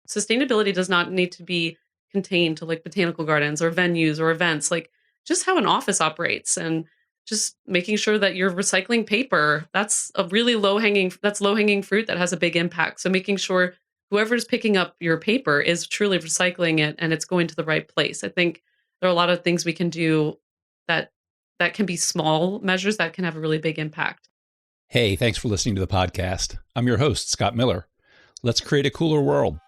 sustainability does not need to be contained to like botanical gardens or venues or events, like just how an office operates and just making sure that you're recycling paper. That's a really low hanging fruit that has a big impact. So making sure whoever's picking up your paper is truly recycling it and it's going to the right place. I think there are a lot of things we can do that can be small measures that can have a really big impact. Hey, thanks for listening to the podcast. I'm your host, Scott Miller. Let's create a cooler world.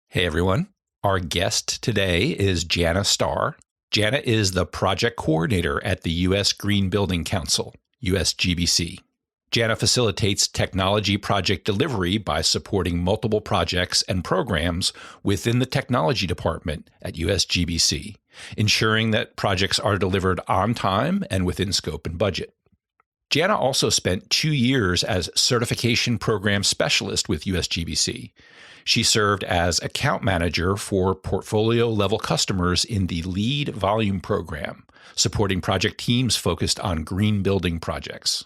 Hey, everyone. Our guest today is Janna Starr. Janna is the project coordinator at the U.S. Green Building Council, USGBC. Janna facilitates technology project delivery by supporting multiple projects and programs within the technology department at USGBC, ensuring that projects are delivered on time and within scope and budget. Janna also spent 2 years as certification program specialist with USGBC. She served as account manager for portfolio-level customers in the LEED volume program, supporting project teams focused on green building projects.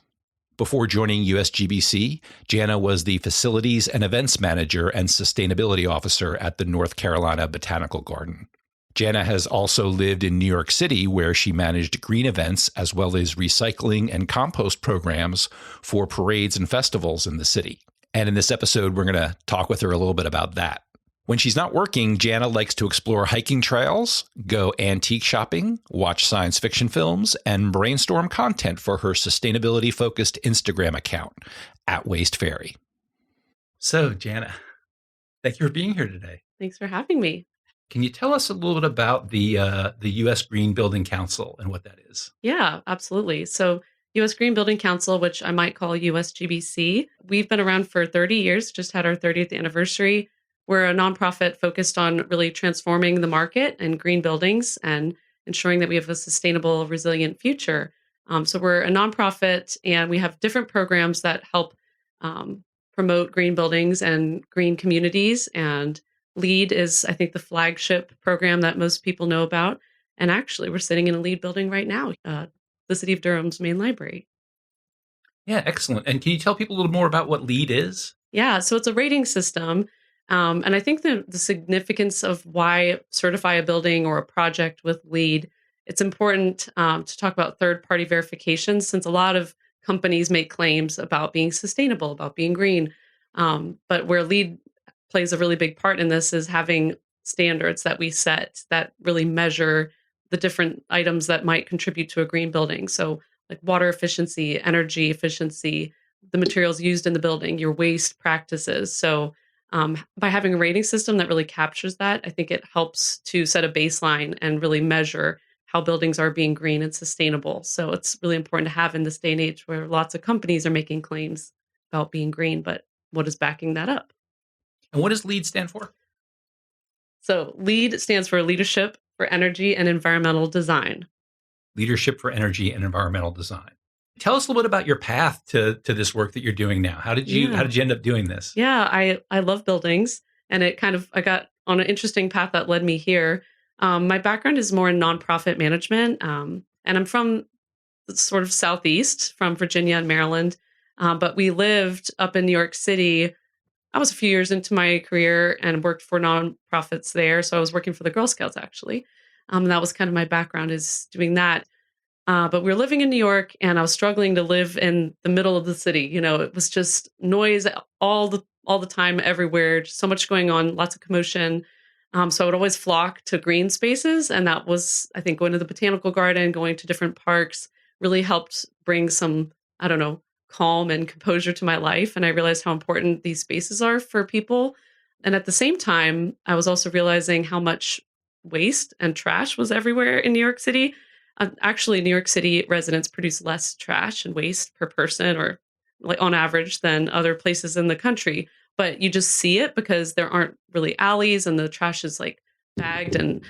Before joining USGBC, Janna was the facilities and events manager and sustainability officer at the North Carolina Botanical Garden. Janna has also lived in New York City, where she managed green events as well as recycling and compost programs for parades and festivals in the city. And in this episode, we're going to talk with her a little bit about that. When she's not working, Janna likes to explore hiking trails, go antique shopping, watch science fiction films, and brainstorm content for her sustainability-focused Instagram account, @WasteFairy. So, Janna, thank you for being here today. Thanks for having me. Can you tell us a little bit about the U.S. Green Building Council and what that is? Yeah, absolutely. So U.S. Green Building Council, which I might call USGBC, we've been around for 30 years, just had our 30th anniversary. We're a nonprofit focused on really transforming the market and green buildings and ensuring that we have a sustainable, resilient future. So we're a nonprofit and we have different programs that help promote green buildings and green communities. And LEED is, I think, the flagship program that most people know about. And actually, we're sitting in a LEED building right now, the City of Durham's main library. Yeah, excellent. And can you tell people a little more about what LEED is? Yeah, so it's a rating system. And I think the significance of why certify a building or a project with LEED, it's important to talk about third-party verification, since a lot of companies make claims about being sustainable, about being green. But where LEED plays a really big part in this is having standards that we set that really measure the different items that might contribute to a green building. So like water efficiency, energy efficiency, the materials used in the building, your waste practices. So by having a rating system that really captures that, I think it helps to set a baseline and really measure how buildings are being green and sustainable. So it's really important to have in this day and age where lots of companies are making claims about being green, but what is backing that up? And what does LEED stand for? So LEED stands for Leadership for Energy and Environmental Design. Leadership for Energy and Environmental Design. Tell us a little bit about your path to this work that you're doing now. How did you end up doing this? Yeah, I love buildings, and I got on an interesting path that led me here. My background is more in nonprofit management, and I'm from sort of Southeast, from Virginia and Maryland, but we lived up in New York City. I was a few years into my career and worked for nonprofits there. So I was working for the Girl Scouts, actually. That was kind of my background, is doing that. But we were living in New York, and I was struggling to live in the middle of the city. You know, it was just noise all the time, everywhere. Just so much going on, lots of commotion. So I would always flock to green spaces, and that was, I think, going to the botanical garden, going to different parks, really helped bring some, I don't know, calm and composure to my life. And I realized how important these spaces are for people. And at the same time, I was also realizing how much waste and trash was everywhere in New York City. Actually, New York City residents produce less trash and waste per person, or like on average, than other places in the country. But you just see it because there aren't really alleys, and the trash is like bagged and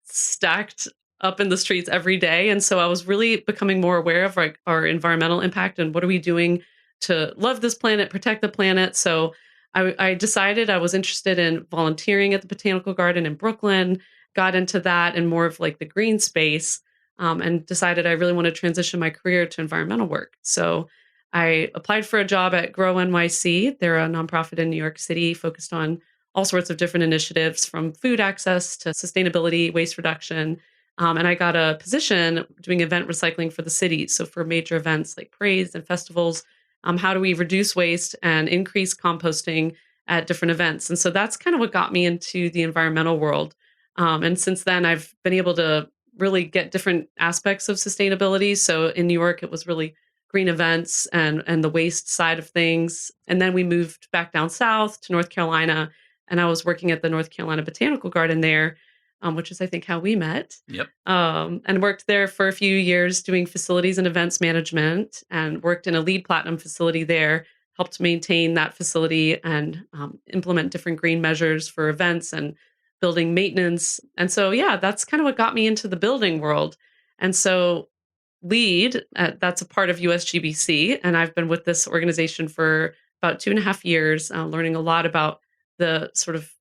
stacked up in the streets every day. And so I was really becoming more aware of like our environmental impact and what are we doing to love this planet, protect the planet. So I decided I was interested in volunteering at the Botanical Garden in Brooklyn, got into that and more of like the green space, and decided I really want to transition my career to environmental work. So I applied for a job at Grow NYC. They're a nonprofit in New York City focused on all sorts of different initiatives from food access to sustainability, waste reduction. And I got a position doing event recycling for the city. So for major events like parades and festivals, how do we reduce waste and increase composting at different events? And so that's kind of what got me into the environmental world. And since then, I've been able to really get different aspects of sustainability. So in New York, it was really green events and the waste side of things. And then we moved back down south to North Carolina, and I was working at the North Carolina Botanical Garden there, which is I think how we met. Yep. And worked there for a few years doing facilities and events management, and worked in a LEED Platinum facility there. Helped maintain that facility and implement different green measures for events and building maintenance. And so, yeah, that's kind of what got me into the building world. And so LEED, that's a part of USGBC. And I've been with this organization for about 2.5 years, learning a lot about the sort of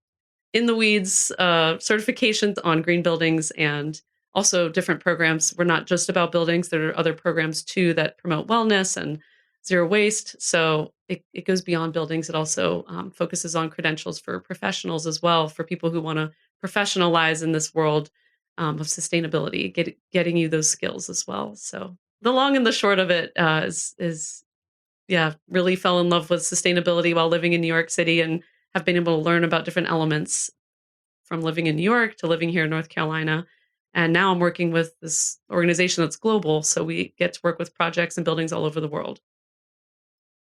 in the weeds certifications on green buildings and also different programs. We're not just about buildings. There are other programs too that promote wellness and zero waste. So it goes beyond buildings. It also focuses on credentials for professionals as well, for people who want to professionalize in this world of sustainability, getting you those skills as well. So the long and the short of it is yeah, really fell in love with sustainability while living in New York City and have been able to learn about different elements from living in New York to living here in North Carolina. And now I'm working with this organization that's global. So we get to work with projects and buildings all over the world.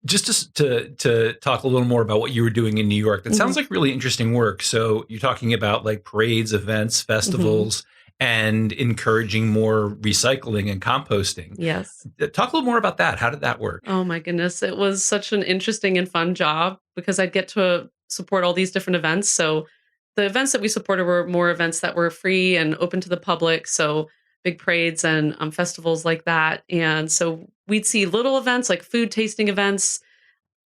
Just to talk a little more about what you were doing in New York, that sounds like really interesting work. So you're talking about like parades, events, festivals, and encouraging more recycling and composting. Yes. Talk a little more about that. How did that work? Oh my goodness. It was such an interesting and fun job because I'd get to support all these different events. So the events that we supported were more events that were free and open to the public. So big parades and festivals like that. And so we'd see little events like food tasting events,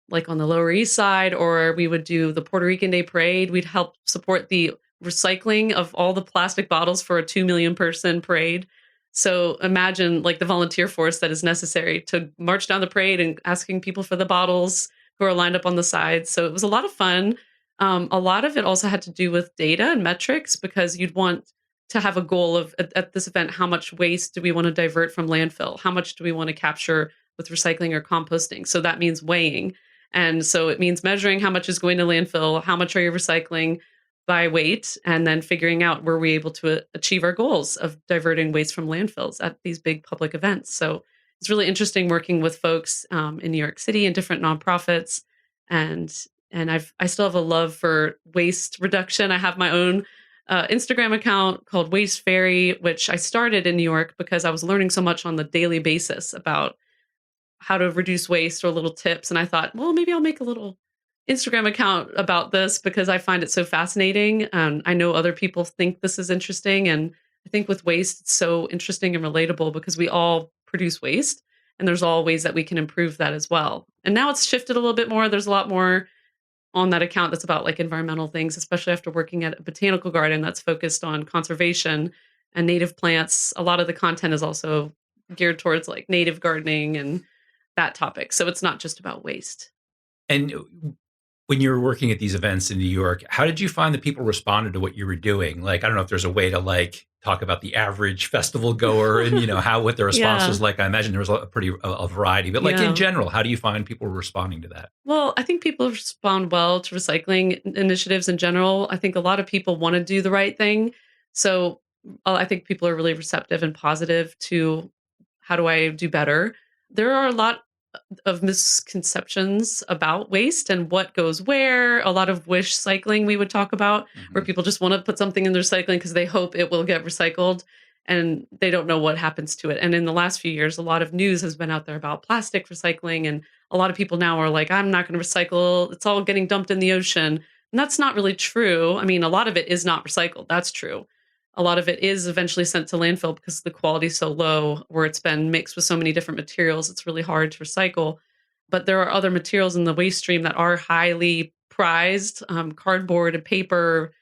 like on the Lower East Side, or we would do the Puerto Rican Day Parade. We'd help support the recycling of all the plastic bottles for a 2 million person parade. So imagine like the volunteer force that is necessary to march down the parade and asking people for the bottles who are lined up on the sides. So it was a lot of fun. A lot of it also had to do with data and metrics because you'd want to have a goal of at this event, how much waste do we want to divert from landfill? How much do we want to capture with recycling or composting? So that means weighing. And so it means measuring how much is going to landfill, how much are you recycling by weight, and then figuring out were we able to achieve our goals of diverting waste from landfills at these big public events. So it's really interesting working with folks in New York City and different nonprofits. And I still have a love for waste reduction. I have my own Instagram account called Waste Fairy, which I started in New York because I was learning so much on the daily basis about how to reduce waste or little tips. And I thought, well, maybe I'll make a little Instagram account about this because I find it so fascinating. And I know other people think this is interesting. And I think with waste, it's so interesting and relatable because we all produce waste and there's all ways that we can improve that as well. And now it's shifted a little bit more. There's a lot more on that account that's about like environmental things, especially after working at a botanical garden that's focused on conservation and native plants. A lot of the content is also geared towards like native gardening and that topic. So it's not just about waste. And when you were working at these events in New York, how did you find that people responded to what you were doing? Like, I don't know if there's a way to like talk about the average festival goer and, you know, what the response was like. I imagine there was a variety, but like in general, how do you find people responding to that? Well, I think people respond well to recycling initiatives in general. I think a lot of people want to do the right thing. So I think people are really receptive and positive to how do I do better? There are a lot of misconceptions about waste and what goes where. A lot of wish cycling we would talk about, where people just want to put something in their recycling because they hope it will get recycled and they don't know what happens to it. And in the last few years, a lot of news has been out there about plastic recycling. And a lot of people now are like, I'm not going to recycle. It's all getting dumped in the ocean. And that's not really true. I mean, a lot of it is not recycled. That's true. a lot of it is eventually sent to landfill because the quality is so low, where it's been mixed with so many different materials. It's really hard to recycle. But there are other materials in the waste stream that are highly prized, cardboard and paper,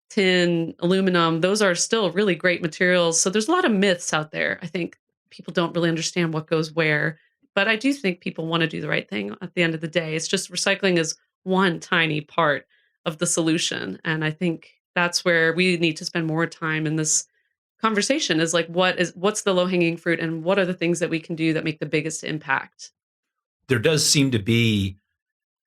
tin, aluminum. Those are still really great materials. So there's a lot of myths out there. I think people don't really understand what goes where. But I do think people want to do the right thing at the end of the day. It's just recycling is one tiny part of the solution. And I think that's where we need to spend more time in this conversation is like what's the low-hanging fruit and what are the things that we can do that make the biggest impact. There does seem to be,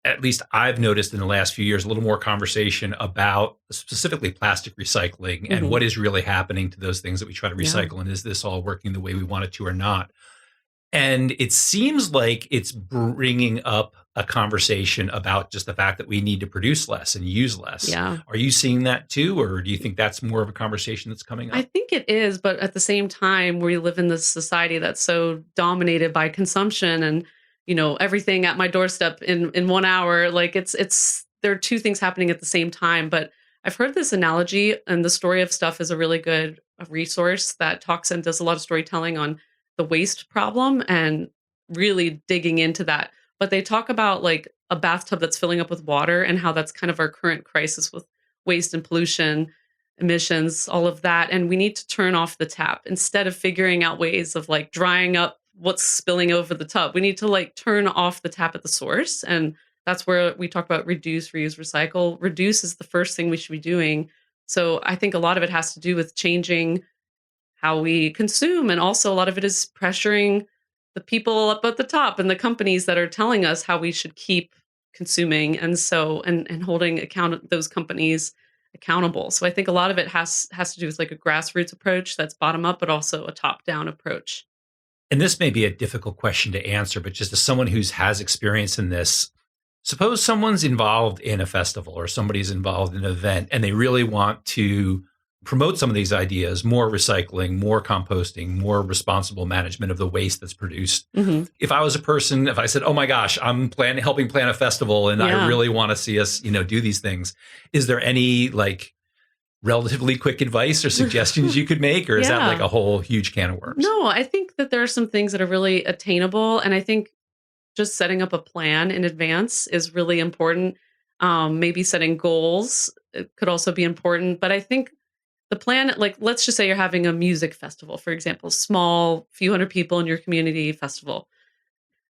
at least I've noticed in the last few years, a little more conversation about specifically plastic recycling and what is really happening to those things that we try to recycle. And is this all working the way we want it to or not? And it seems like it's bringing up a conversation about just the fact that we need to produce less and use less. Yeah. Are you seeing that too? Or do you think that's more of a conversation that's coming up? I think it is, but at the same time, we live in this society that's so dominated by consumption and, everything at my doorstep in 1 hour. Like there are two things happening at the same time. But I've heard this analogy, and the Story of Stuff is a really good resource that talks and does a lot of storytelling on the waste problem and really digging into that. But they talk about like a bathtub that's filling up with water and how that's kind of our current crisis with waste and pollution, emissions, all of that. And we need to turn off the tap instead of figuring out ways of like drying up what's spilling over the tub. We need to like turn off the tap at the source. And that's where we talk about reduce, reuse, recycle. Reduce is the first thing we should be doing. So I think a lot of it has to do with changing how we consume. And also a lot of it is pressuring the people up at the top and the companies that are telling us how we should keep consuming. And so, and holding those companies accountable. So I think a lot of it has to do with like a grassroots approach that's bottom up, but also a top down approach. And this may be a difficult question to answer, but just as someone who has experience in this, suppose someone's involved in a festival or somebody's involved in an event and they really want to promote some of these ideas, more recycling, more composting, more responsible management of the waste that's produced. If I was a person, if I said, oh my gosh, I'm helping plan a festival and I really want to see us, do these things. Is there any like relatively quick advice or suggestions you could make? Or is that like a whole huge can of worms? No, I think that there are some things that are really attainable. And I think just setting up a plan in advance is really important. Maybe setting goals could also be important. But I think the plan, like, let's just say you're having a music festival, for example, small, few hundred people in your community festival.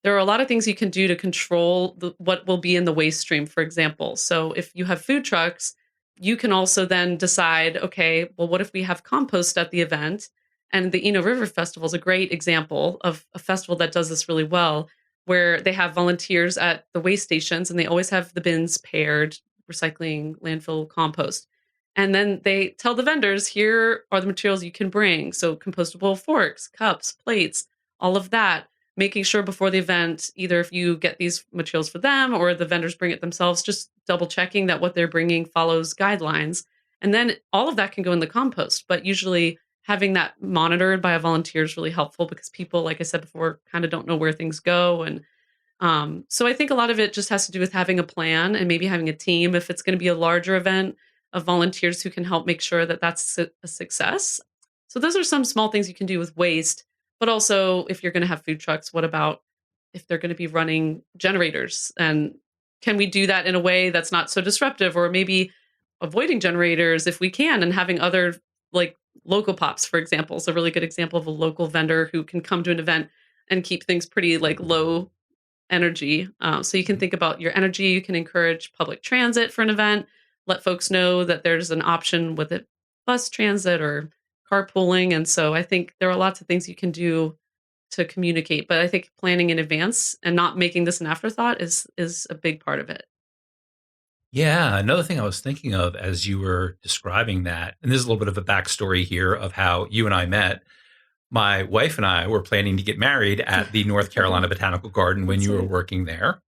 There are a lot of things you can do to control what will be in the waste stream, for example. So if you have food trucks, you can also then decide, okay, well, what if we have compost at the event? And the Eno River Festival is a great example of a festival that does this really well, where they have volunteers at the waste stations and they always have the bins paired, recycling, landfill, compost. And then they tell the vendors, here are the materials you can bring. So compostable forks, cups, plates, all of that. Making sure before the event, either if you get these materials for them or the vendors bring it themselves, just double checking that what they're bringing follows guidelines. And then all of that can go in the compost. But usually having that monitored by a volunteer is really helpful because people, like I said before, kind of don't know where things go. And so I think a lot of it just has to do with having a plan and maybe having a team if it's going to be a larger event of volunteers who can help make sure that that's a success. So those are some small things you can do with waste. But also, if you're going to have food trucks, what about if they're going to be running generators? And can we do that in a way that's not so disruptive, or maybe avoiding generators if we can, and having other like local pops, for example, is a really good example of a local vendor who can come to an event and keep things pretty like low energy. So you can think about your energy. You can encourage public transit for an event. Let folks know that there's an option with it, bus transit or carpooling. And so I think there are lots of things you can do to communicate, but I think planning in advance and not making this an afterthought is a big part of it. Yeah. Another thing I was thinking of as you were describing that, and this is a little bit of a backstory here of how you and I met. My wife and I were planning to get married at the North Carolina Botanical Garden when you were working there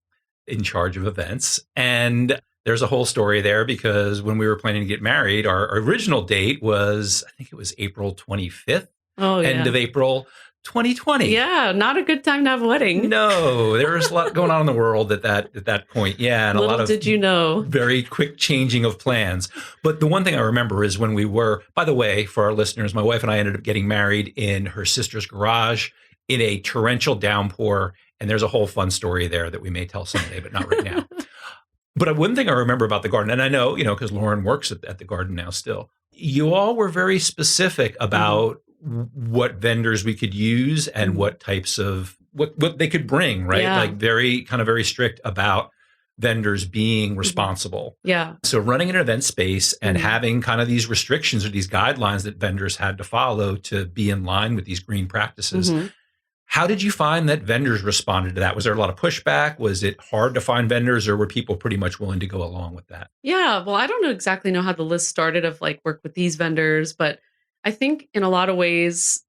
in charge of events. And there's a whole story there because when we were planning to get married, our original date was, I think it was April 25th, end of April 2020. Yeah, not a good time to have a wedding. No, there was a lot going on in the world at that point. Yeah, and a lot Little of did you know. very quick changing of plans. But the one thing I remember is when we were, by the way, for our listeners, my wife and I ended up getting married in her sister's garage in a torrential downpour. And there's a whole fun story there that we may tell someday, but not right now. But one thing I remember about the garden, and I know, because Lauren works at the garden now still, you all were very specific about what vendors we could use and what types of, what they could bring, right? Yeah. Like very strict about vendors being responsible. Yeah. So running an event space and having kind of these restrictions or these guidelines that vendors had to follow to be in line with these green practices. How did you find that vendors responded to that? Was there a lot of pushback? Was it hard to find vendors, or were people pretty much willing to go along with that? Yeah, well, I don't exactly know how the list started of like work with these vendors, but I think in a lot of ways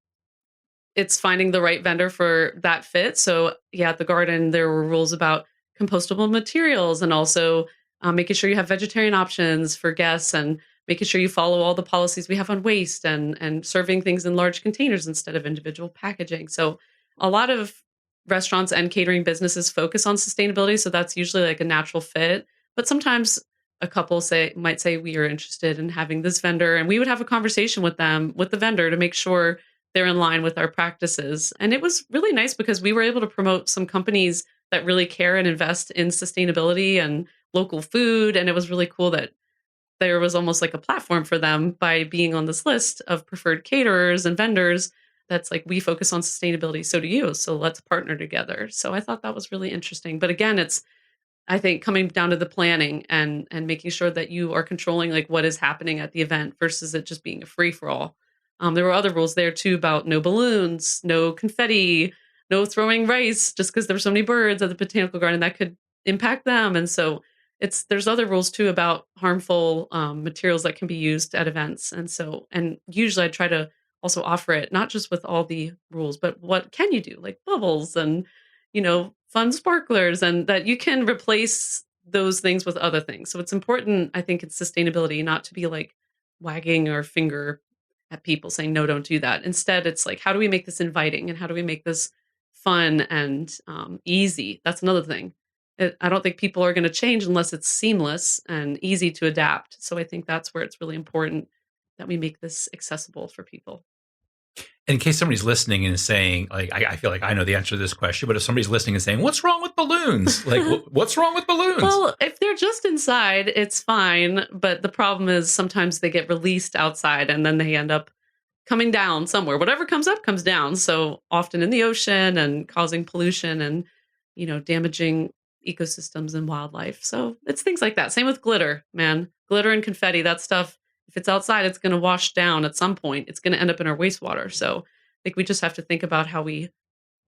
it's finding the right vendor for that fit. So yeah, at the garden, there were rules about compostable materials and also making sure you have vegetarian options for guests and making sure you follow all the policies we have on waste and serving things in large containers instead of individual packaging. So a lot of restaurants and catering businesses focus on sustainability, so that's usually like a natural fit. But sometimes a couple might say we are interested in having this vendor, and we would have a conversation with them, with the vendor, to make sure they're in line with our practices. And it was really nice because we were able to promote some companies that really care and invest in sustainability and local food. And it was really cool that there was almost like a platform for them by being on this list of preferred caterers and vendors. That's like, we focus on sustainability, so do you. So let's partner together. So I thought that was really interesting. But again, it's, I think, coming down to the planning and making sure that you are controlling like what is happening at the event versus it just being a free for all. There were other rules there too about no balloons, no confetti, no throwing rice, just because there were so many birds at the botanical garden that could impact them. And so there's other rules too about harmful materials that can be used at events. And usually I try to also offer it not just with all the rules, but what can you do, like bubbles and fun sparklers, and that you can replace those things with other things. So it's important, I think, in sustainability not to be like wagging our finger at people saying, no, don't do that. Instead, it's like, how do we make this inviting and how do we make this fun and easy? That's another thing. I don't think people are going to change unless it's seamless and easy to adapt. So I think that's where it's really important that we make this accessible for people. In case somebody's listening and is saying, like, I feel like I know the answer to this question, but if somebody's listening and saying, what's wrong with balloons? Like, what's wrong with balloons? Well, if they're just inside, it's fine. But the problem is sometimes they get released outside and then they end up coming down somewhere. Whatever comes up comes down. So often in the ocean and causing pollution and, damaging ecosystems and wildlife. So it's things like that. Same with glitter, man. Glitter and confetti, that stuff. If it's outside, it's going to wash down at some point. It's going to end up in our wastewater. So I think we just have to think about how we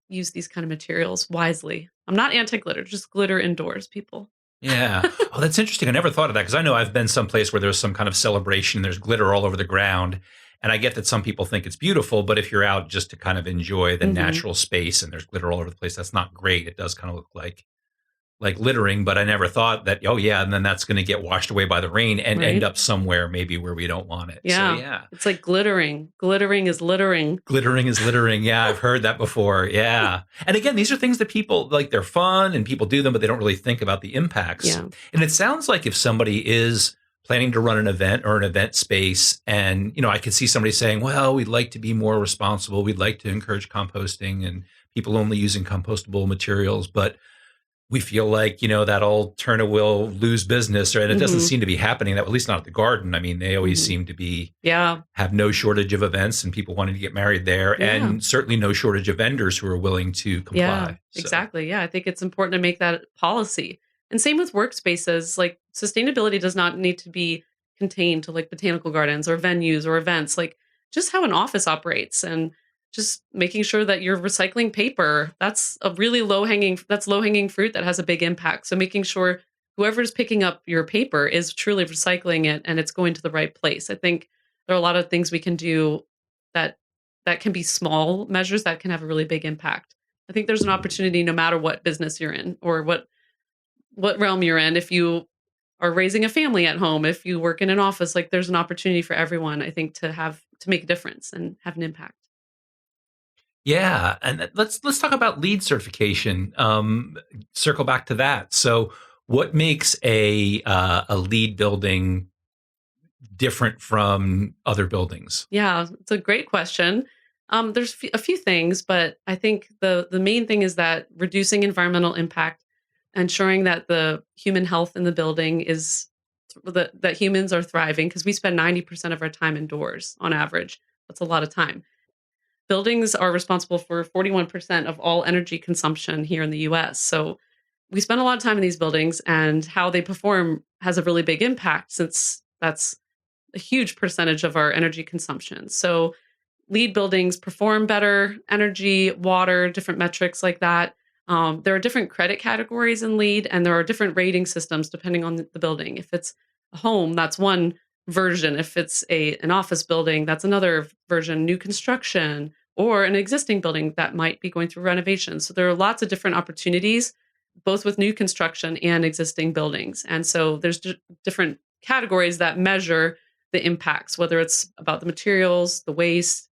use these kind of materials wisely. I'm not anti-glitter, just glitter indoors, people. Yeah. Oh, that's interesting. I never thought of that because I know I've been someplace where there's some kind of celebration. There's glitter all over the ground. And I get that some people think it's beautiful, but if you're out just to kind of enjoy the natural space and there's glitter all over the place, that's not great. It does kind of look like littering, but I never thought that, oh yeah, and then that's going to get washed away by the rain and end up somewhere maybe where we don't want it. Yeah. So, yeah. It's like glittering. Glittering is littering. Glittering is littering. Yeah, I've heard that before. Yeah. And again, these are things that people, like, they're fun and people do them, but they don't really think about the impacts. Yeah. And it sounds like if somebody is planning to run an event or an event space, and, I could see somebody saying, well, we'd like to be more responsible. We'd like to encourage composting and people only using compostable materials, but we feel like, that alternative will lose business, and it doesn't seem to be happening, that at least not at the garden. I mean, they always seem to be, have no shortage of events and people wanting to get married there, and certainly no shortage of vendors who are willing to comply. Yeah, exactly. Yeah, I think it's important to make that policy. And same with workspaces. Like, sustainability does not need to be contained to like botanical gardens or venues or events, like just how an office operates, and just making sure that you're recycling paper. That's a really low hanging fruit that has a big impact. So making sure whoever's picking up your paper is truly recycling it and it's going to the right place. I think there are a lot of things we can do that can be small measures that can have a really big impact. I think there's an opportunity no matter what business you're in or what realm you're in. If you are raising a family at home, if you work in an office, like, there's an opportunity for everyone, I think, to make a difference and have an impact. Yeah, and let's talk about LEED certification. Circle back to that. So, what makes a LEED building different from other buildings? Yeah, it's a great question. There's a few things, but I think the main thing is that reducing environmental impact, ensuring that the human health in the building is that humans are thriving because we spend 90% of our time indoors on average. That's a lot of time. Buildings are responsible for 41% of all energy consumption here in the US. So we spend a lot of time in these buildings, and how they perform has a really big impact since that's a huge percentage of our energy consumption. So LEED buildings perform better, energy, water, different metrics like that. There are different credit categories in LEED, and there are different rating systems depending on the building. If it's a home, that's one version. If it's an office building, that's another version. New construction, or an existing building that might be going through renovation. So there are lots of different opportunities, both with new construction and existing buildings. And so there's different categories that measure the impacts, whether it's about the materials, the waste,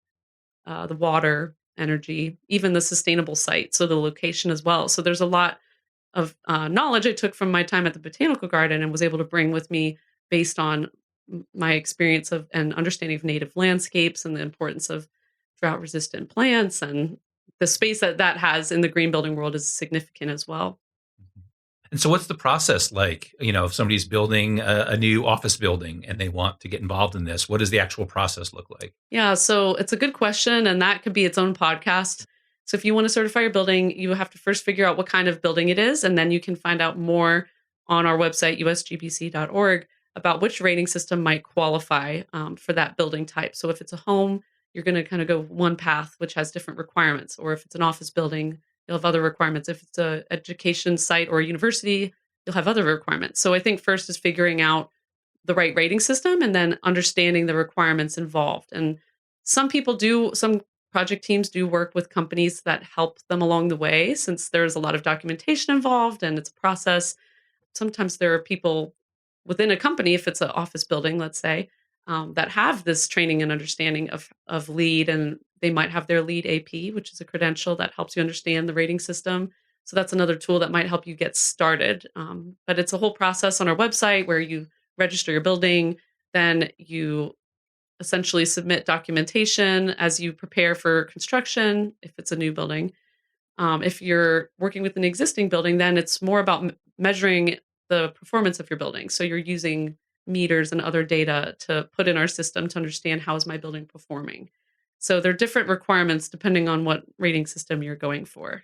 the water, energy, even the sustainable site, so the location as well. So there's a lot of knowledge I took from my time at the botanical garden and was able to bring with me based on my experience of and understanding of native landscapes and the importance of drought resistant plants, and the space that that has in the green building world is significant as well. And so, what's the process like? If somebody's building a new office building and they want to get involved in this, what does the actual process look like? Yeah, so it's a good question, and that could be its own podcast. So if you want to certify your building, you have to first figure out what kind of building it is, and then you can find out more on our website, usgbc.org, about which rating system might qualify for that building type. So if it's a home, you're going to kind of go one path, which has different requirements. Or if it's an office building, you'll have other requirements. If it's a education site or a university, you'll have other requirements. So I think first is figuring out the right rating system and then understanding the requirements involved. And some project teams do work with companies that help them along the way, since there's a lot of documentation involved and it's a process. Sometimes there are people within a company, if it's an office building, let's say, that have this training and understanding of LEED, and they might have their LEED AP, which is a credential that helps you understand the rating system. So that's another tool that might help you get started. But it's a whole process on our website where you register your building, then you essentially submit documentation as you prepare for construction, if it's a new building. If you're working with an existing building, then it's more about measuring the performance of your building. So you're using meters and other data to put in our system to understand how is my building performing. So there are different requirements depending on what rating system you're going for.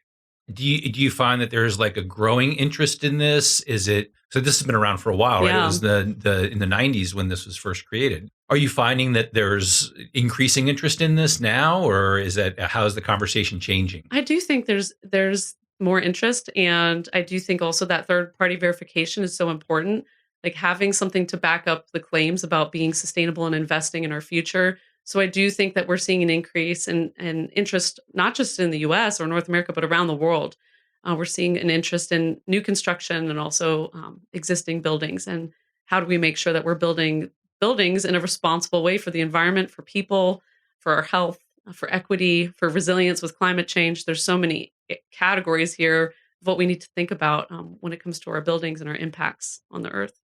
Do you find that there's like a growing interest in this? Is it so? This has been around for a while, right? It Yeah. was the in the '90s when this was first created. Are you finding that there's increasing interest in this now, or is that how is the conversation changing? I do think there's more interest, and I do think also that third party verification is so important. Like having something to back up the claims about being sustainable and investing in our future. So I do think that we're seeing an increase in interest, not just in the US or North America, but around the world. We're seeing an interest in new construction and also existing buildings. And how do we make sure that we're building buildings in a responsible way for the environment, for people, for our health, for equity, for resilience with climate change? There's so many categories here of what we need to think about when it comes to our buildings and our impacts on the earth.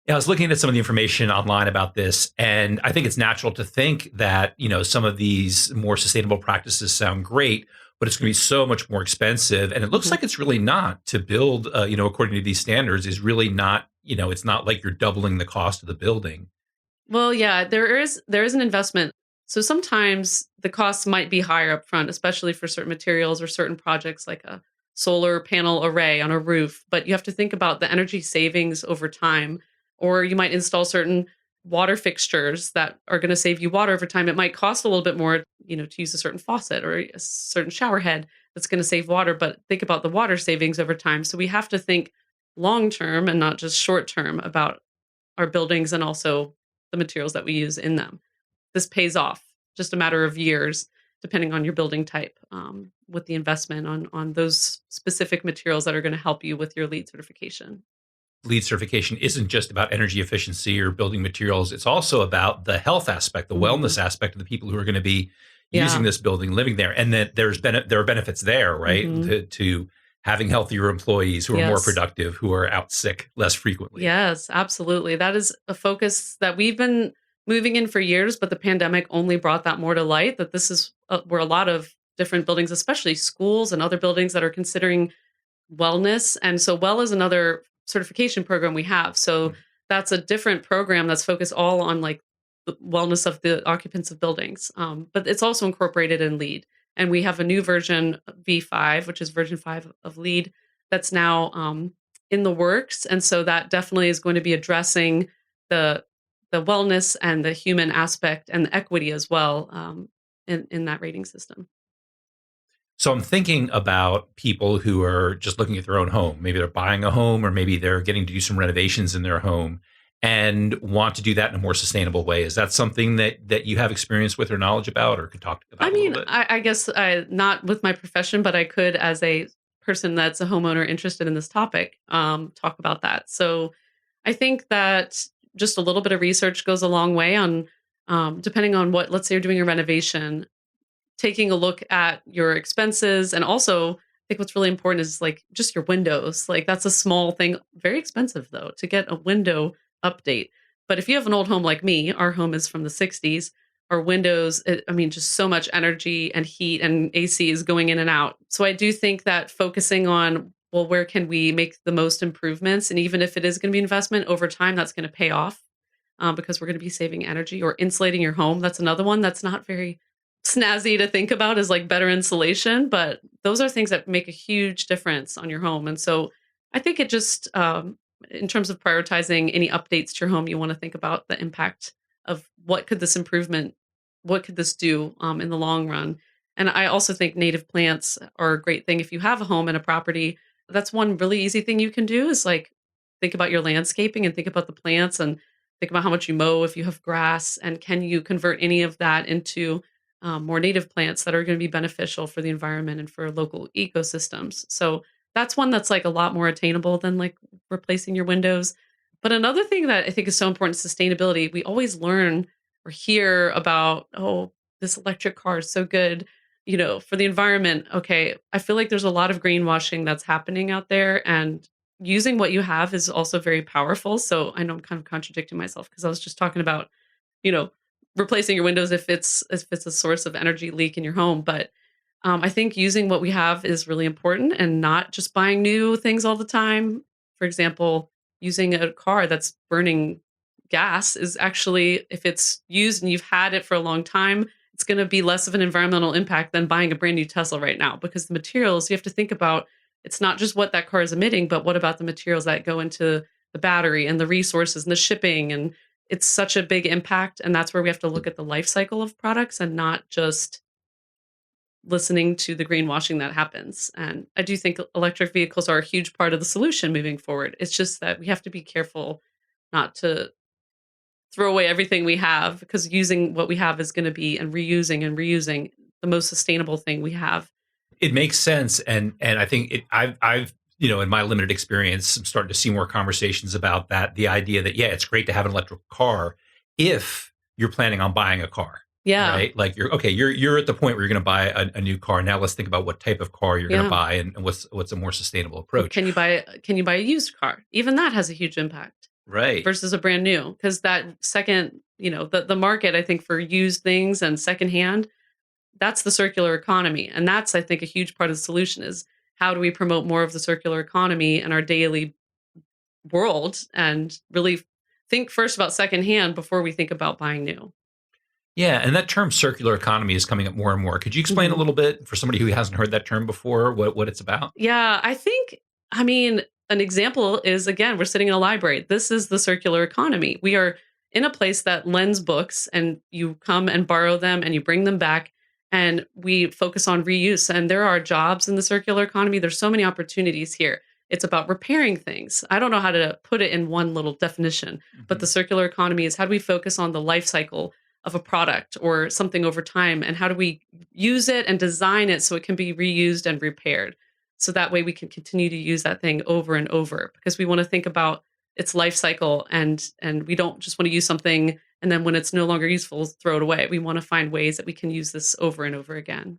Yeah, I was looking at some of the information online about this, and I think it's natural to think that, some of these more sustainable practices sound great, but it's going to be so much more expensive. And it looks Mhm. like it's really not to build, according to these standards, is really not, it's not like you're doubling the cost of the building. Well, yeah, there is an investment. So sometimes the costs might be higher up front, especially for certain materials or certain projects like a solar panel array on a roof. But you have to think about the energy savings over time. Or you might install certain water fixtures that are going to save you water over time. It might cost a little bit more, to use a certain faucet or a certain shower head that's going to save water. But think about the water savings over time. So we have to think long term and not just short term about our buildings and also the materials that we use in them. This pays off just a matter of years, depending on your building type, with the investment on those specific materials that are going to help you with your LEED certification. LEED certification isn't just about energy efficiency or building materials. It's also about the health aspect, the Mhm. wellness aspect of the people who are going to be using Yeah. this building, living there, and that there are benefits there, right? Hmm. To having healthier employees who are more Yes. productive, who are out sick less frequently. Yes, absolutely. That is a focus that we've been moving in for years, but the pandemic only brought that more to light. That this is where a lot of different buildings, especially schools and other buildings that are considering wellness. And so, well is another certification program we have. So, that's a different program that's focused all on like the wellness of the occupants of buildings. But it's also incorporated in LEED. And we have a new version, V5, which is version 5 of LEED, that's now in the works. And so, that definitely is going to be addressing the the wellness and the human aspect and the equity as well in that rating system. So I'm thinking about people who are just looking at their own home. Maybe they're buying a home, or maybe they're getting to do some renovations in their home and want to do that in a more sustainable way. Is that something that you have experience with or knowledge about, or could talk I about a little mean, bit? I guess not with my profession, but I could, as a person that's a homeowner interested in this topic, talk about that. So I think that just a little bit of research goes a long way on, depending on what, let's say you're doing a renovation, taking a look at your expenses. And also, I think what's really important is like just your windows. Like that's a small thing, very expensive though, to get a window update. But if you have an old home like me, our home is from the 60s. Our windows, I mean, just so much energy and heat and AC is going in and out. So I do think that focusing on, well, where can we make the most improvements? And even if it is going to be investment over time, that's going to pay off because we're going to be saving energy or insulating your home. That's another one that's not very snazzy to think about is like better insulation, but those are things that make a huge difference on your home. And so I think it just, in terms of prioritizing any updates to your home, you want to think about the impact of what could this do in the long run. And I also think native plants are a great thing if you have a home and a property. That's one really easy thing you can do is like think about your landscaping and think about the plants and think about how much you mow if you have grass and can you convert any of that into more native plants that are going to be beneficial for the environment and for local ecosystems. So that's one that's like a lot more attainable than like replacing your windows. But another thing that I think is so important is sustainability. We always learn or hear about, oh, this electric car is so good, for the environment. Okay. I feel like there's a lot of greenwashing that's happening out there and using what you have is also very powerful. So I know I'm kind of contradicting myself because I was just talking about, you know, replacing your windows if it's a source of energy leak in your home. But I think using what we have is really important and not just buying new things all the time. For example, using a car that's burning gas is actually, if it's used and you've had it for a long time, it's going to be less of an environmental impact than buying a brand new Tesla right now because the materials you have to think about, it's not just what that car is emitting, but what about the materials that go into the battery and the resources and the shipping and it's such a big impact, and that's where we have to look at the life cycle of products and not just listening to the greenwashing that happens. And I do think electric vehicles are a huge part of the solution moving forward. It's just that we have to be careful not to throw away everything we have because using what we have is going to be and reusing the most sustainable thing we have. It makes sense, and I think I've in my limited experience, I'm starting to see more conversations about that. The idea that it's great to have an electric car if you're planning on buying a car, Yeah. right? Like you're at the point where you're going to buy a new car. Now let's think about what type of car you're going to Yeah. buy and what's a more sustainable approach. Can you buy a used car? Even that has a huge impact Right. versus a brand new because that second, the market I think for used things and secondhand, that's the circular economy. And that's, I think, a huge part of the solution is how do we promote more of the circular economy in our daily world and really think first about secondhand before we think about buying new. Yeah, and that term circular economy is coming up more and more. Could you explain a Mhm. little bit for somebody who hasn't heard that term before what it's about? Yeah, I mean, an example is again, we're sitting in a library. This is the circular economy. We are in a place that lends books and you come and borrow them and you bring them back and we focus on reuse. And there are jobs in the circular economy. There's so many opportunities here. It's about repairing things. I don't know how to put it in one little definition, but the Mhm. circular economy is how do we focus on the life cycle of a product or something over time and how do we use it and design it so it can be reused and repaired so that way we can continue to use that thing over and over because we want to think about its life cycle and we don't just want to use something And then when it's no longer useful, throw it away. We want to find ways that we can use this over and over again.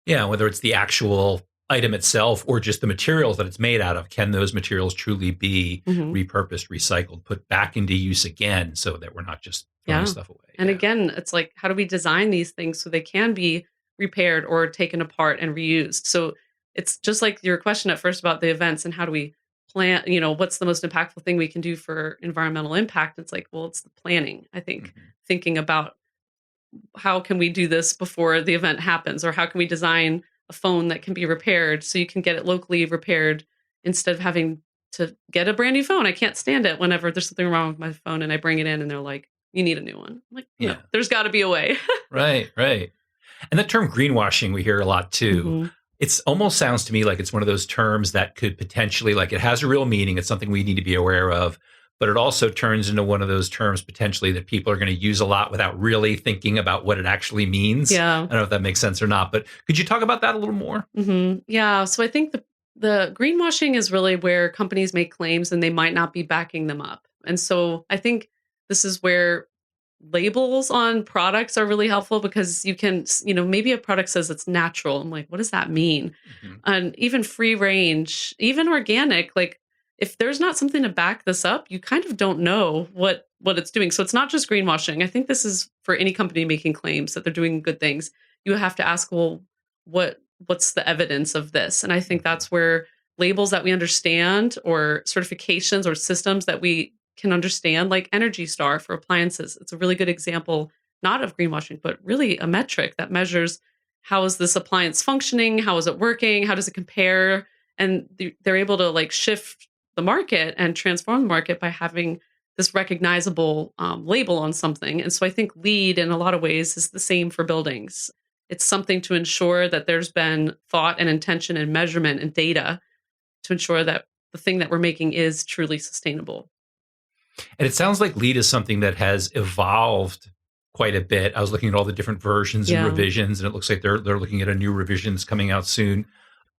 Yeah, whether it's the actual item itself or just the materials that it's made out of, can those materials truly be repurposed, recycled, put back into use again so that we're not just throwing stuff away? And again, it's like, how do we design these things so they can be repaired or taken apart and reused? So it's just like your question at first about the events and how do we plan, what's the most impactful thing we can do for environmental impact? It's like, well, it's the planning, I think, thinking about how can we do this before the event happens, or how can we design a phone that can be repaired so you can get it locally repaired instead of having to get a brand new phone. I can't stand it whenever there's something wrong with my phone and I bring it in and they're like, you need a new one. I'm like, no, there's got to be a way. Right. And the term greenwashing we hear a lot too. It's almost sounds to me like it's one of those terms that could potentially, like, it has a real meaning. It's something we need to be aware of. But it also turns into one of those terms potentially that people are going to use a lot without really thinking about what it actually means. Yeah. I don't know if that makes sense or not, but could you talk about that a little more? Yeah. So I think the greenwashing is really where companies make claims and they might not be backing them up. And so I think this is where labels on products are really helpful, because you can, maybe a product says it's natural. I'm like, what does that mean? And even free range, even organic, like, if there's not something to back this up, you kind of don't know what it's doing. So it's not just greenwashing. I think this is for any company making claims that they're doing good things. You have to ask, well, what's the evidence of this? And I think that's where labels that we understand, or certifications or systems that we can understand, like Energy Star for appliances. It's a really good example, not of greenwashing, but really a metric that measures how is this appliance functioning? How is it working? How does it compare? And they're able to like shift the market and transform the market by having this recognizable label on something. And so I think LEED in a lot of ways is the same for buildings. It's something to ensure that there's been thought and intention and measurement and data to ensure that the thing that we're making is truly sustainable. And it sounds like LEED is something that has evolved quite a bit. I was looking at all the different versions and revisions, and it looks like they're looking at a new revisions coming out soon.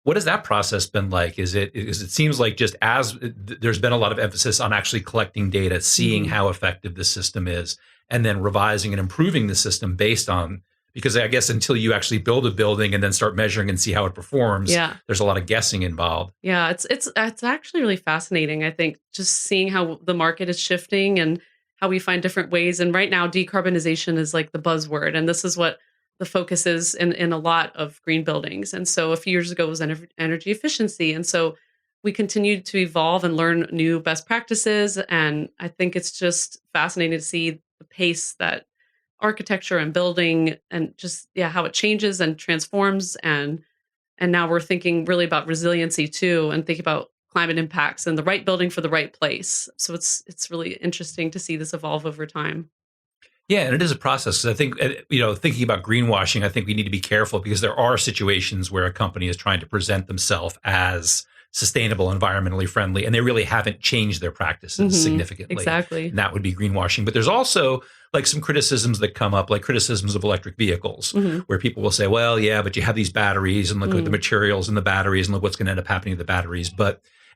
What has that process been like? It seems like just as there's been a lot of emphasis on actually collecting data, seeing how effective the system is, and then revising and improving the system based on, because I guess until you actually build a building and then start measuring and see how it performs, there's a lot of guessing involved. Yeah, it's actually really fascinating. I think just seeing how the market is shifting and how we find different ways. And right now, decarbonization is like the buzzword, and this is what the focus is in a lot of green buildings. And so a few years ago was energy efficiency. And so we continued to evolve and learn new best practices. And I think it's just fascinating to see the pace that architecture and building and just, how it changes and transforms. And now we're thinking really about resiliency too, and thinking about climate impacts and the right building for the right place. So it's really interesting to see this evolve over time. Yeah, and it is a process. I think, thinking about greenwashing, I think we need to be careful, because there are situations where a company is trying to present themselves as sustainable, environmentally friendly, and they really haven't changed their practices significantly. Exactly. And that would be greenwashing. But there's also like some criticisms that come up, like criticisms of electric vehicles, where people will say, well, yeah, but you have these batteries, and look at the materials in the batteries, and look what's going to end up happening to the batteries.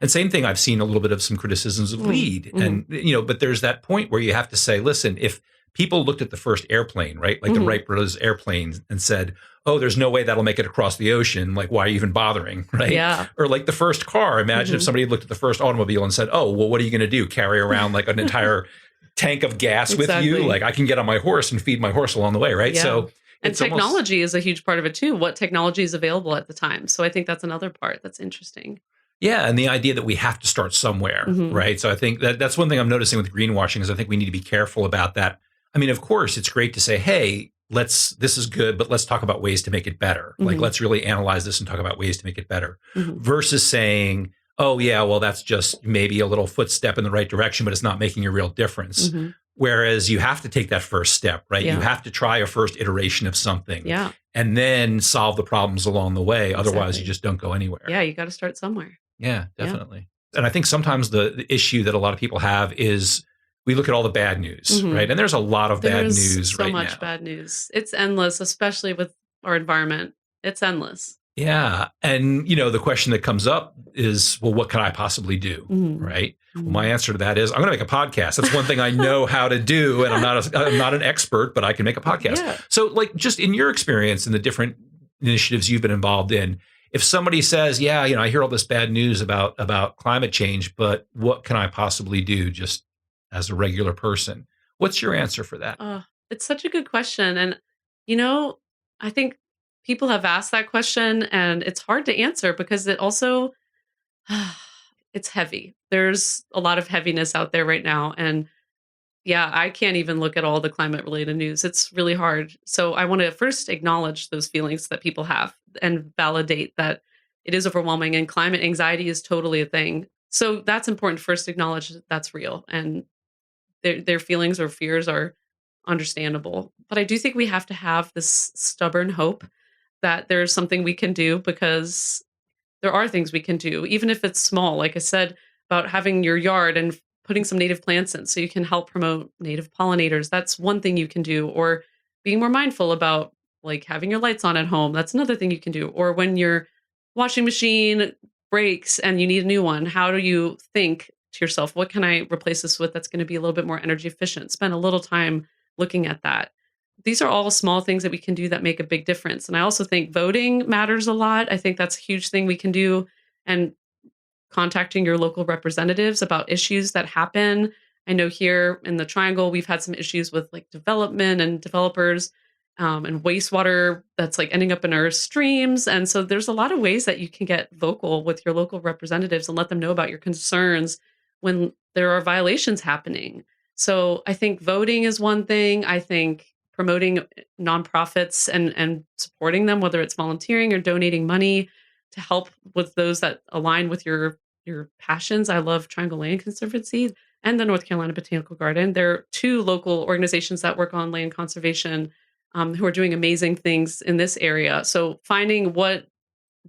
And same thing, I've seen a little bit of some criticisms of LEED. And, but there's that point where you have to say, listen, if people looked at the first airplane, right? Like the Wright brothers airplanes, and said, oh, there's no way that'll make it across the ocean. Like, why are you even bothering? Right. Yeah. Or like the first car. Imagine if somebody looked at the first automobile and said, oh, well, what are you going to do? Carry around like an entire tank of gas with you? Like, I can get on my horse and feed my horse along the way. Right. Yeah. So, and technology is a huge part of it too. What technology is available at the time. So I think that's another part that's interesting. Yeah, and the idea that we have to start somewhere, right? So I think that's one thing I'm noticing with greenwashing, is I think we need to be careful about that. I mean, of course, it's great to say, hey, this is good, but let's talk about ways to make it better. Like, let's really analyze this and talk about ways to make it better, versus saying, oh, yeah, well, that's just maybe a little footstep in the right direction, but it's not making a real difference. Whereas you have to take that first step, right? You have to try a first iteration of something and then solve the problems along the way. Otherwise, you just don't go anywhere. Yeah, you got to start somewhere. Yeah, definitely. Yeah. And I think sometimes the issue that a lot of people have is we look at all the bad news, right? And there's a lot of bad news right now. So much bad news. It's endless, especially with our environment. It's endless. Yeah. And, the question that comes up is, well, what can I possibly do? Mhm. Right. Well, my Mhm. answer to that is I'm going to make a podcast. That's one thing I know how to do. And I'm not an expert, but I can make a podcast. Yeah. So like just in your experience in the different initiatives you've been involved in, if somebody says, yeah, I hear all this bad news about climate change, but what can I possibly do just as a regular person? What's your answer for that? Oh, it's such a good question. And, you know, I think people have asked that question and it's hard to answer because it also, it's heavy. There's a lot of heaviness out there right now. And yeah, I can't even look at all the climate related news. It's really hard. So I want to first acknowledge those feelings that people have and validate that it is overwhelming and climate anxiety is totally a thing. So that's important. First, acknowledge that that's real and their feelings or fears are understandable. But I do think we have to have this stubborn hope that there's something we can do because there are things we can do, even if it's small. Like I said, about having your yard and putting some native plants in so you can help promote native pollinators. That's one thing you can do. Or being more mindful about like having your lights on at home. That's another thing you can do. Or when your washing machine breaks and you need a new one, how do you think to yourself, what can I replace this with that's going to be a little bit more energy efficient? Spend a little time looking at that. These are all small things that we can do that make a big difference. And I also think voting matters a lot. I think that's a huge thing we can do. And contacting your local representatives about issues that happen. I know here in the Triangle, we've had some issues with like development and developers and wastewater that's like ending up in our streams. And so there's a lot of ways that you can get vocal with your local representatives and let them know about your concerns when there are violations happening. So I think voting is one thing. I think promoting nonprofits and supporting them, whether it's volunteering or donating money to help with those that align with your passions. I love Triangle Land Conservancy and the North Carolina Botanical Garden. They're two local organizations that work on land conservation who are doing amazing things in this area. So finding what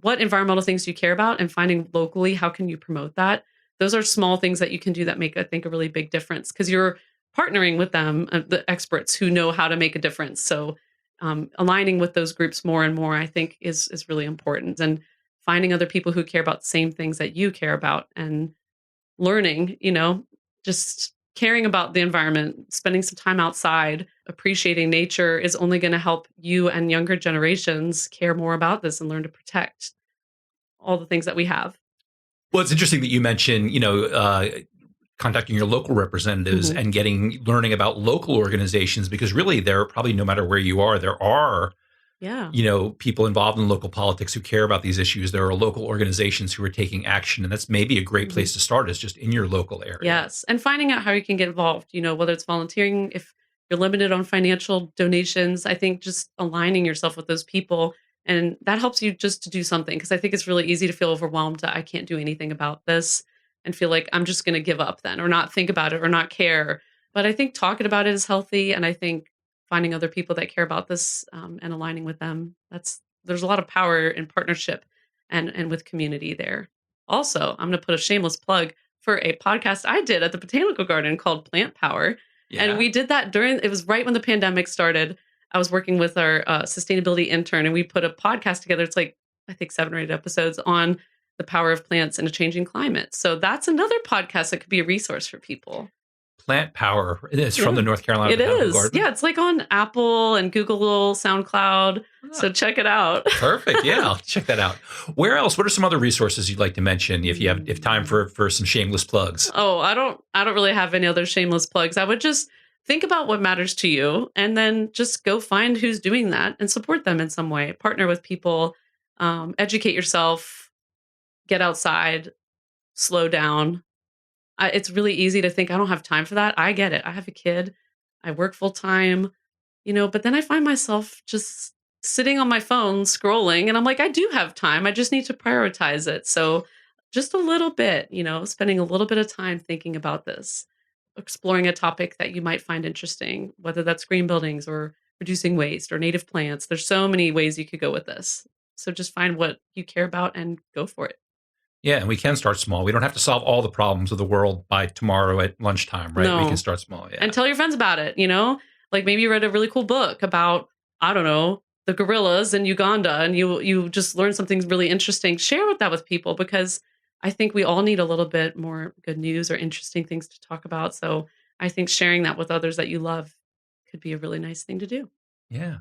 environmental things do you care about and finding locally how can you promote that. Those are small things that you can do that make, I think, a really big difference because you're partnering with them, the experts who know how to make a difference. So aligning with those groups more and more, I think, is really important. And finding other people who care about the same things that you care about and learning, just caring about the environment, spending some time outside, appreciating nature is only going to help you and younger generations care more about this and learn to protect all the things that we have. Well, it's interesting that you mentioned, contacting your local representatives Mhm. and learning about local organizations, because really there probably no matter where you are, there are, Yeah. people involved in local politics who care about these issues. There are local organizations who are taking action. And that's maybe a great Mhm. place to start is just in your local area. Yes, and finding out how you can get involved, whether it's volunteering, if you're limited on financial donations, I think just aligning yourself with those people and that helps you just to do something because I think it's really easy to feel overwhelmed that I can't do anything about this and feel like I'm just going to give up then or not think about it or not care. But I think talking about it is healthy and I think finding other people that care about this and aligning with them, there's a lot of power in partnership and with community there. Also, I'm going to put a shameless plug for a podcast I did at the Botanical Garden called Plant Power. And Yeah. we did that it was right when the pandemic started. I was working with our sustainability intern and we put a podcast together. It's like, I think 7 or 8 episodes on the power of plants in a changing climate. So that's another podcast that could be a resource for people. Plant Power is from Yeah, the North Carolina it Botanical is. Garden. Yeah, it's like on Apple and Google, SoundCloud. Ah, So check it out. perfect. Yeah, I'll check that out. Where else? What are some other resources you'd like to mention if you have if time for some shameless plugs? Oh, I don't really have any other shameless plugs. I would just think about what matters to you and then just go find who's doing that and support them in some way. Partner with people, educate yourself, get outside, slow down. It's really easy to think I don't have time for that. I get it. I have a kid. I work full time, but then I find myself just sitting on my phone scrolling and I'm like, I do have time. I just need to prioritize it. So just a little bit, spending a little bit of time thinking about this, exploring a topic that you might find interesting, whether that's green buildings or reducing waste or native plants. There's so many ways you could go with this. So just find what you care about and go for it. Yeah, and we can start small. We don't have to solve all the problems of the world by tomorrow at lunchtime, right? We can No. start small. And Yeah. tell your friends about it, Like maybe you read a really cool book about, I don't know, the gorillas in Uganda, and you just learn something really interesting, share that with people, because I think we all need a little bit more good news or interesting things to talk about. So I think sharing that with others that you love could be a really nice thing to do. Yeah.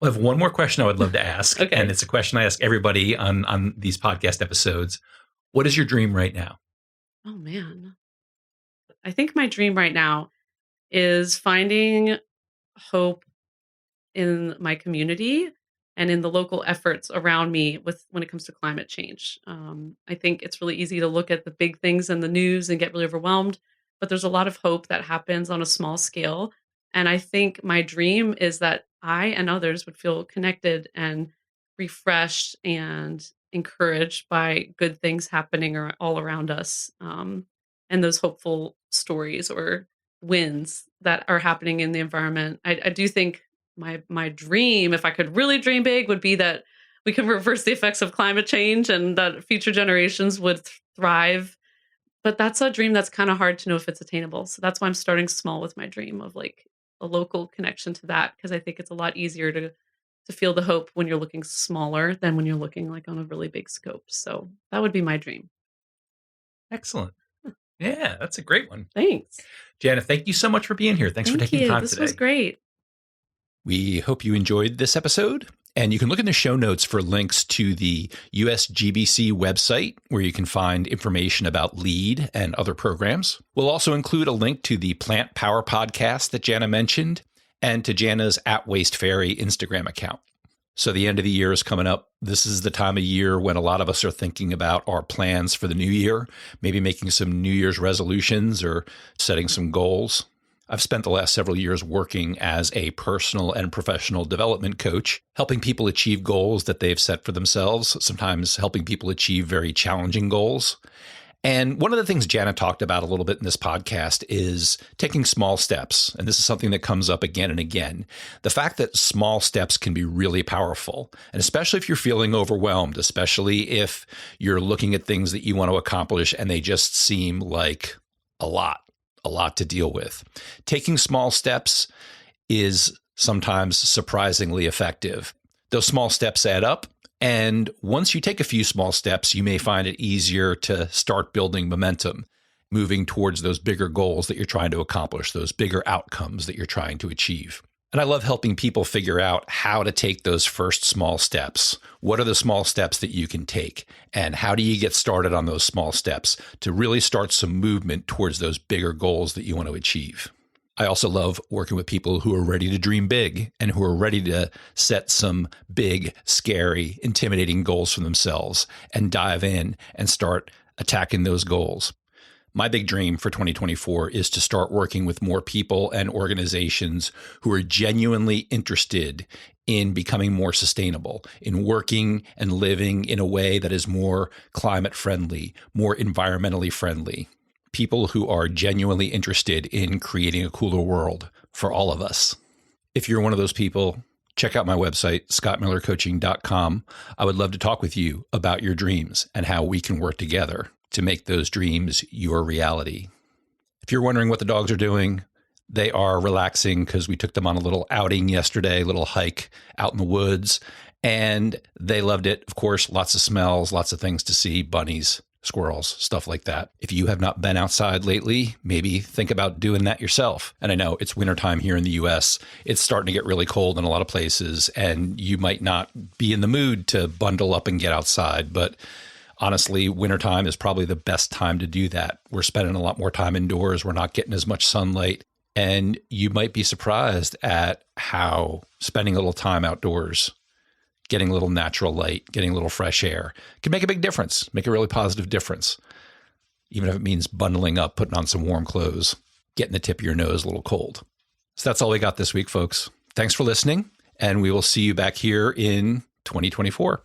I have one more question I would love to ask, Okay. and it's a question I ask everybody on these podcast episodes. What is your dream right now? Oh, man. I think my dream right now is finding hope in my community and in the local efforts around me when it comes to climate change. I think it's really easy to look at the big things in the news and get really overwhelmed, but there's a lot of hope that happens on a small scale. And I think my dream is that I and others would feel connected and refreshed and encouraged by good things happening all around us, and those hopeful stories or wins that are happening in the environment. I do think my dream, if I could really dream big, would be that we can reverse the effects of climate change and that future generations would thrive. But that's a dream that's kind of hard to know if it's attainable. So that's why I'm starting small with my dream of like a local connection to that, because I think it's a lot easier to feel the hope when you're looking smaller than when you're looking like on a really big scope. So that would be my dream. Excellent. Yeah, that's a great one. Thanks. Janna, thank you so much for being here. Thanks for taking time This today. was great. We hope you enjoyed this episode. And you can look in the show notes for links to the USGBC website, where you can find information about LEED and other programs. We'll also include a link to the Plant Power podcast that Janna mentioned, and to Janna's @WasteFairy Instagram account. So the end of the year is coming up. This is the time of year when a lot of us are thinking about our plans for the new year, maybe making some New Year's resolutions or setting some goals. I've spent the last several years working as a personal and professional development coach, helping people achieve goals that they've set for themselves, sometimes helping people achieve very challenging goals. And one of the things Janna talked about a little bit in this podcast is taking small steps. And this is something that comes up again and again. The fact that small steps can be really powerful. And especially if you're feeling overwhelmed, especially if you're looking at things that you want to accomplish and they just seem like a lot to deal with. Taking small steps is sometimes surprisingly effective. Those small steps add up. And once you take a few small steps, you may find it easier to start building momentum, moving towards those bigger goals that you're trying to accomplish, those bigger outcomes that you're trying to achieve. And I love helping people figure out how to take those first small steps. What are the small steps that you can take? And how do you get started on those small steps to really start some movement towards those bigger goals that you want to achieve? I also love working with people who are ready to dream big and who are ready to set some big, scary, intimidating goals for themselves and dive in and start attacking those goals. My big dream for 2024 is to start working with more people and organizations who are genuinely interested in becoming more sustainable, in working and living in a way that is more climate friendly, more environmentally friendly. People who are genuinely interested in creating a cooler world for all of us. If you're one of those people, check out my website, scottmillercoaching.com. I would love to talk with you about your dreams and how we can work together to make those dreams your reality. If you're wondering what the dogs are doing, they are relaxing because we took them on a little outing yesterday, a little hike out in the woods, and they loved it. Of course, lots of smells, lots of things to see, bunnies, squirrels, stuff like that. If you have not been outside lately, maybe think about doing that yourself. And I know it's wintertime here in the US. It's starting to get really cold in a lot of places, and you might not be in the mood to bundle up and get outside, but honestly, wintertime is probably the best time to do that. We're spending a lot more time indoors. We're not getting as much sunlight. And you might be surprised at how spending a little time outdoors, getting a little natural light, getting a little fresh air can make a big difference, make a really positive difference. Even if it means bundling up, putting on some warm clothes, getting the tip of your nose a little cold. So that's all we got this week, folks. Thanks for listening, and we will see you back here in 2024.